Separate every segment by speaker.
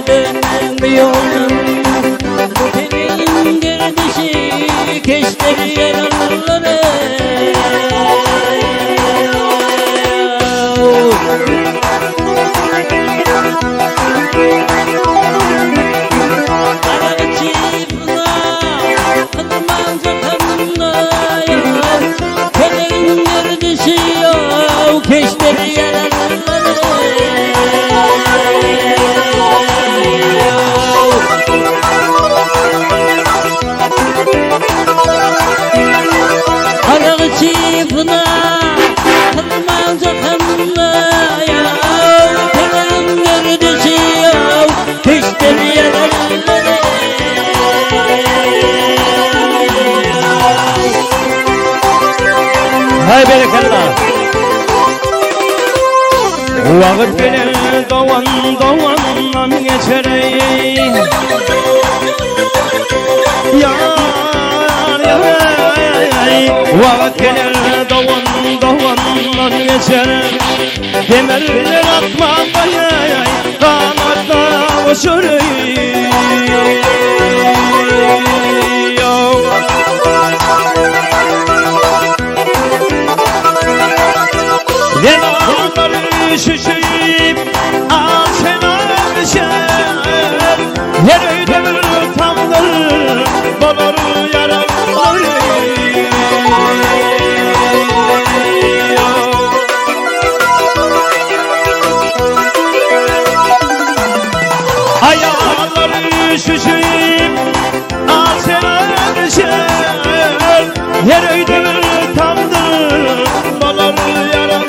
Speaker 1: dönemiyorum. Senin girdişi keşleri yaraları.
Speaker 2: Hay berekallah. Vakit gelir doğan doğandan geçer ey. Yar yar. Vakit gelir doğan doğandan geçer. Demirler atma bayay, kanatla uçur ey. Yanarları şişip alçeler şer. Yer öyle tamdır bolur yaralar. Ayağları şişip alçeler şer. Yer öyle tamdır bolur yaralar.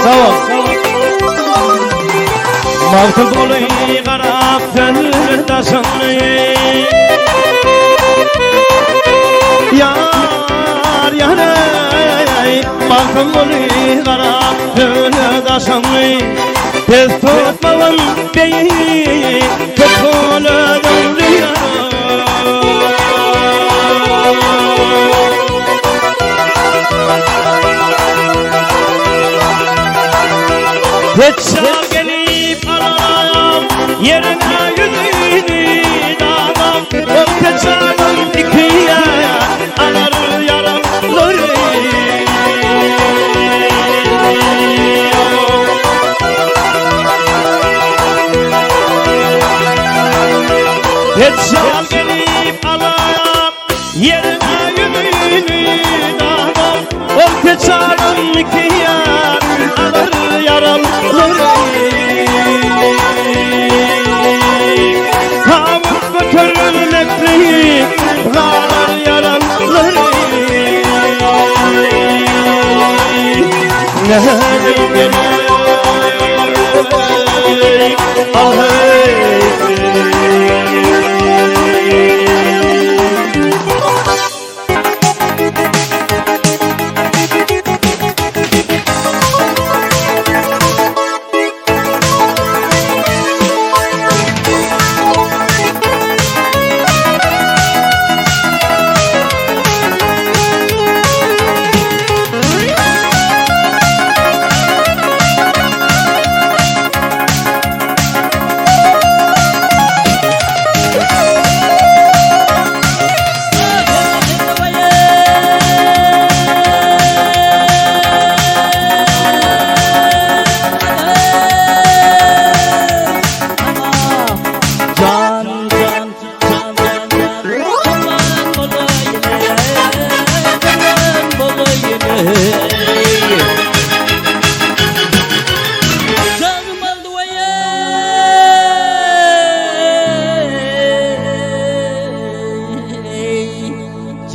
Speaker 2: Sağ ol. Mağdur dolu qarab gönüldaşın. Yar yar ey, mağdur dolu qarab gönüldaşın. Tez tutmağın beyi tutulu dövrüyor. Geçer gelip aram yerine yüzünü dağlam. Öpeceğim ikiye anar yaraları. Geçer gelip aram yerine yüzünü dağlam. Öpeceğim ikiye anar yaraları.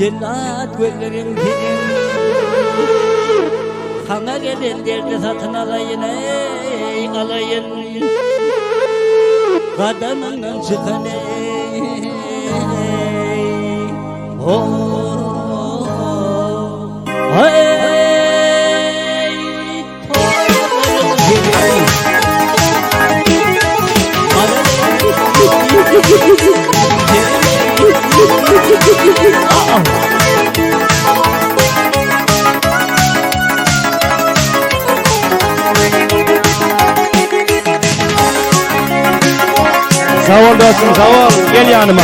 Speaker 1: Cennet göllerin senin kana gelen derdi satın alayın ey alayın kadamından çıkan ey
Speaker 2: Sağ ol dostum, sağ ol. Gel yanıma.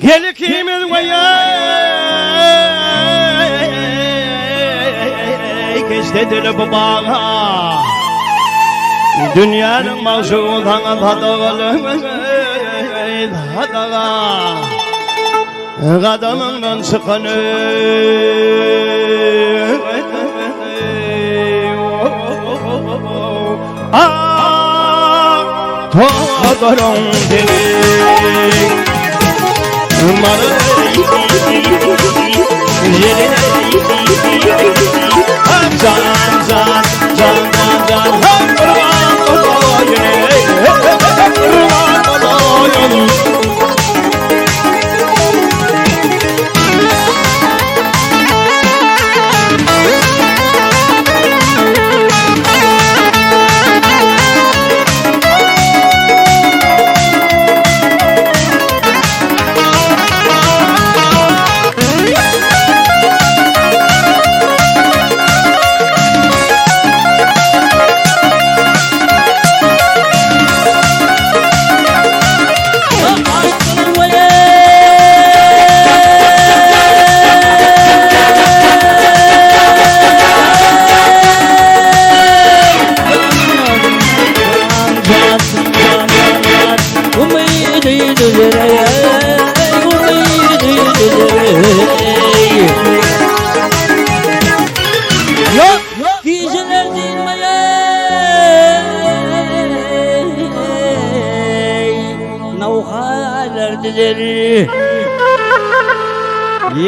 Speaker 2: Gel kimin vay geçtedir bu bağa dünyanın mahşudan tadağılım tadağa kadamından çıkanı tadağın seni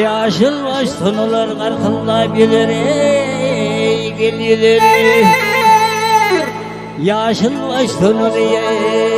Speaker 1: Yaşıl baş tonular karkında bilir ey gelilir Yaşıl baş tonular ey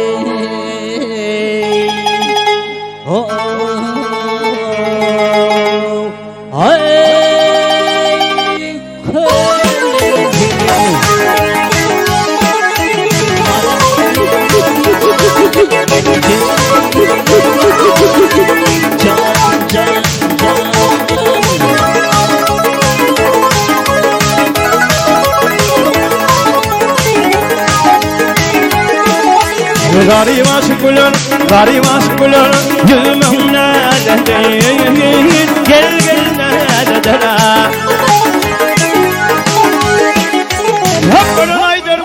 Speaker 2: Gari aşklar, yüzümün nerede? Gel nerede? Hep aydır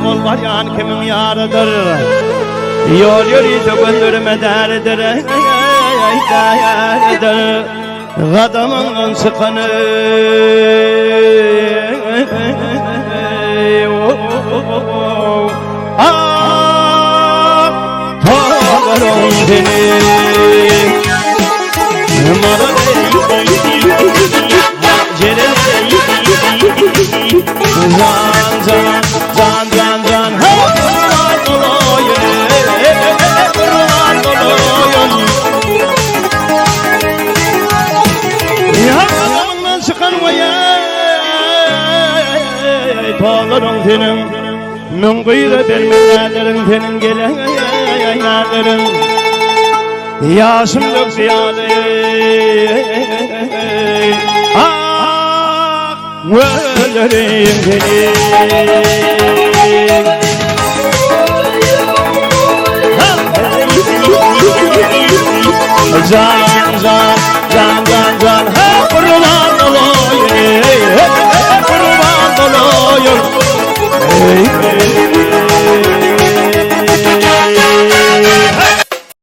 Speaker 2: ol var yan kimin yarıdır? Yol yürüyüp gönlürme derdir yarıdır. Kadamın sıkanı tağlarım seni can Yalanından çıkan vaya tağlarım senin min kıyla vermelerin senin gelen ayarların yaşımlık ziyade ölürüm seni can ey